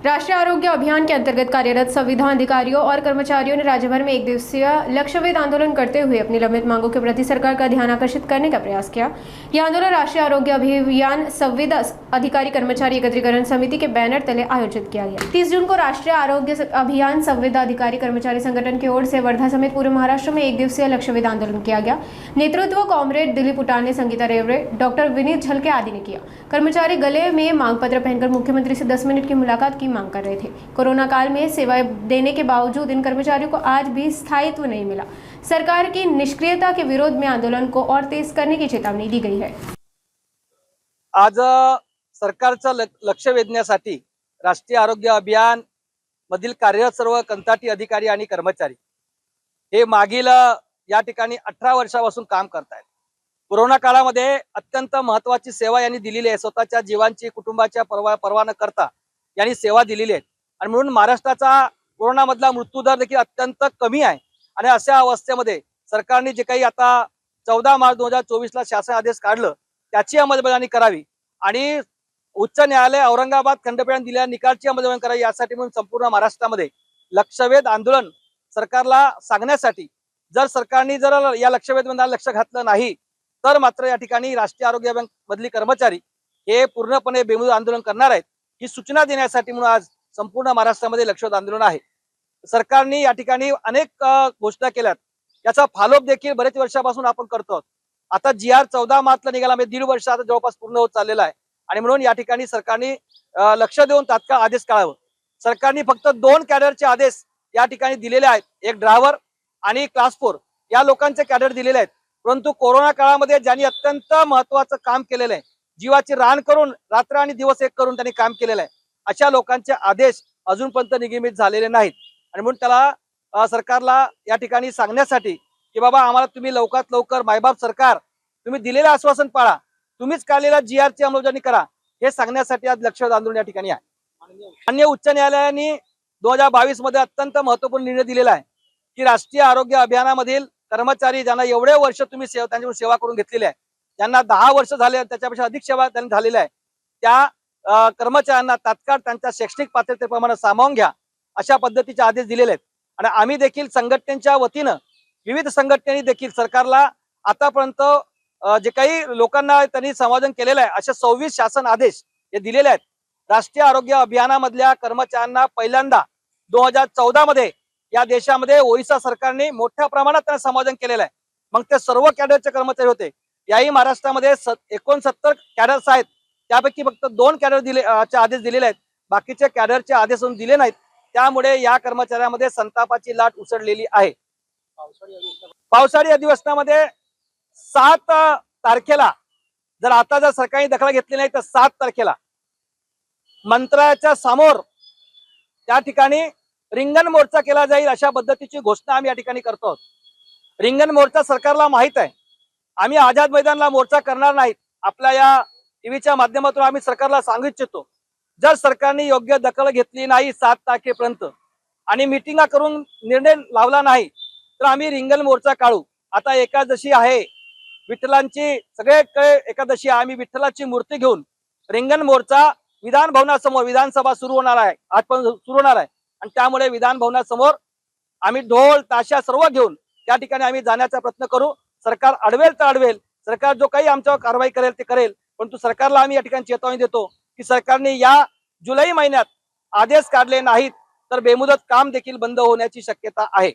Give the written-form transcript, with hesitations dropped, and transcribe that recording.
राष्ट्रीय आरोग्य अभियान के अंतर्गत कार्यरत संविदा अधिकारियों और कर्मचारियों ने राज्य भर में एक दिवसीय लक्ष्यवेध आंदोलन करते हुए अपनी लंबित मांगों के प्रति सरकार का ध्यान आकर्षित करने का प्रयास किया। यह आंदोलन राष्ट्रीय आरोग्य अभियान संविदा अधिकारी कर्मचारी एकत्रीकरण समिति के बैनर तले आयोजित किया गया। 30 जून को राष्ट्रीय आरोग्य अभियान संविदा अधिकारी कर्मचारी संगठन की ओर से वर्धा समेत पूरे महाराष्ट्र में एक दिवसीय लक्ष्यवेध आंदोलन किया गया। नेतृत्व कॉमरेड दिलीप उटाने, संगीता रेवरे, डॉक्टर विनीत झलके आदि ने किया। कर्मचारी गले में मांग पत्र पहनकर मुख्यमंत्री से 10 मिनट की मुलाकात की मांग कर रहे थे। कोरोना काल में सेवाएं देने के बावजूद इन कर्मचारियों को आज भी स्थायित्व नहीं मिला। सरकार की निष्क्रियता के विरोध में आंदोलन को और तेज करने की चेतावनी दी गई है। आज सरकारचं लक्ष वेधण्यासाठी राष्ट्रीय आरोग्य अभियान मधील कार्यरत सर्व कंत्राटी अधिकारी आणि कर्मचारी हे मागील या ठिकाणी 18 वर्षापासून काम करतायत। कोरोना काळामध्ये अत्यंत महत्त्वाची सेवा यांनी दिलेली आहे। स्वतःच्या जीवांची, कुटुंबाच्या पर्वा न करता यांनी सेवा दिलेली आहे आणि म्हणून महाराष्ट्राचा कोरोना मधला मृत्यूदर देखील अत्यंत कमी आहे। आणि अशा अवस्थेमध्ये सरकारने जे काही आता 14 मार्च 2024 ला शासन आदेश काढलं त्याची अंमलबजावणी करावी आणि उच्च न्यायालय औरंगाबाद खंडपीठाने दिलेल्या निकालाची अंमलबजावणी करावी यासाठी म्हणून संपूर्ण महाराष्ट्रामध्ये लक्षवेध आंदोलन सरकारला सांगण्यासाठी जर सरकारने या लक्षवेध लक्ष घातलं नाही तर मात्र या ठिकाणी राष्ट्रीय आरोग्य बँक मधली कर्मचारी हे पूर्णपणे बेमुदत आंदोलन करणार आहेत ही सूचना देण्यासाठी म्हणून आज संपूर्ण महाराष्ट्रामध्ये लक्षवेध आंदोलन आहे। सरकारने या ठिकाणी अनेक घोषणा केल्यात, याचा फॉलोअप देखील बरेच वर्षापासून आपण करतो। आता GR 14 मार्चला निघाला, म्हणजे 1.5 वर्ष आता जवळपास पूर्ण होत चाललेला आहे आणि म्हणून या ठिकाणी सरकारने लक्ष देऊन तात्काळ आदेश काढावं। सरकारने फक्त 2 कॅडरचे आदेश या ठिकाणी दिलेले आहेत, एक ड्रायव्हर आणि क्लास 4 या लोकांचे कॅडर दिलेले आहेत। परंतु कोरोना काळामध्ये ज्यांनी अत्यंत महत्त्वाचं काम केलेलं आहे, जीवाची रान करून रात्र आणि दिवस एक करून त्यांनी काम केलेलं आहे, अशा लोकांचे आदेश अजूनपर्यंत निगमित झालेले नाहीत आणि म्हणून त्याला सरकारला या ठिकाणी सांगण्यासाठी की बाबा आम्हाला तुम्ही लवकरात लवकर मायबाप सरकार तुम्ही दिलेलं आश्वासन पाळा, तुम्हीच काढलेल्या GR ची अंमलबजावणी करा हे सांगण्यासाठी आज लक्षवेध आंदोलन या ठिकाणी आहे। माननीय उच्च न्यायालयाने 2022 मध्ये अत्यंत महत्त्वपूर्ण निर्णय दिलेला आहे की राष्ट्रीय आरोग्य अभियानामधील कर्मचारी ज्यांना एवढे वर्ष तुम्ही त्यांच्याकडून सेवा करून घेतलेली आहे, ज्यांना 10 वर्ष झाले त्याच्यापेक्षा अधिक सेवा त्यांनी झालेल्या आहे, त्या कर्मचाऱ्यांना तात्काळ त्यांच्या शैक्षणिक पात्रतेप्रमाणे सामावून घ्या अशा पद्धतीचे आदेश दिलेले आहेत। आणि आम्ही देखील संघटनेच्या वतीनं विविध संघटनेने देखील सरकारला आतापर्यंत जे काही लोकांना त्यांनी संवादन केलेलं आहे असे 26 शासन आदेश हे दिलेले आहेत। राष्ट्रीय आरोग्य अभियानामधल्या कर्मचाऱ्यांना पहिल्यांदा 2014 मध्ये या देशामध्ये ओडिशा सरकारने मोठ्या प्रमाणात त्यांना संवादन केलेलं आहे। मग ते सर्व कॅडरचे कर्मचारी होते। याही महाराष्ट्रामध्ये 69 कॅडर्स आहेत, त्यापैकी फक्त 2 कॅडर आदेश दिलेले आहेत, बाकीचे कॅडरचे आदेश दिले नाहीत। त्यामुळे या कर्मचाऱ्यांमध्ये संतापाची लाट उसळलेली आहे। पावसाळी अधिवेशनामध्ये 7 तारखेला जर सरकारने दखल घेतली नाही तर 7 तारखेला मंत्रालयाच्या समोर त्या ठिकाणी रिंगण मोर्चा केला जाईल अशा पद्धतीची घोषणा आम्ही या ठिकाणी करतो। रिंगण मोर्चा सरकारला माहित आहे, आम्ही आझाद मैदानला मोर्चा करणार नाहीत। आपल्या या टीव्हीच्या माध्यमातून आम्ही सरकारला सांगू इच्छितो, जर सरकारने योग्य दखल घेतली नाही 7 तारखेपर्यंत आणि मिटिंगा करून निर्णय लावला नाही तर आम्ही रिंगण मोर्चा काढू। आता एकादशी आहे, विठ्ठलांची सगळीकडे एकादशी आहे, आम्ही विठ्ठलाची मूर्ती घेऊन रिंगण मोर्चा विधान भवनासमोर, विधानसभा सुरू होणार आहे, आजपासून सुरू होणार आहे आणि त्यामुळे विधान भवनासमोर आम्ही ढोल ताशा सर्व घेऊन त्या ठिकाणी आम्ही जाण्याचा प्रयत्न करू। सरकार अडवेल तर अडवेल, सरकार जो काही आमच्यावर कारवाई करेल ते करेल, परंतु सरकारला आम्ही या ठिकाणी चेतावणी देतो की सरकारने या जुलै महिन्यात आदेश काढले नाहीत तर बेमुदत काम देखील बंद होण्याची शक्यता आहे।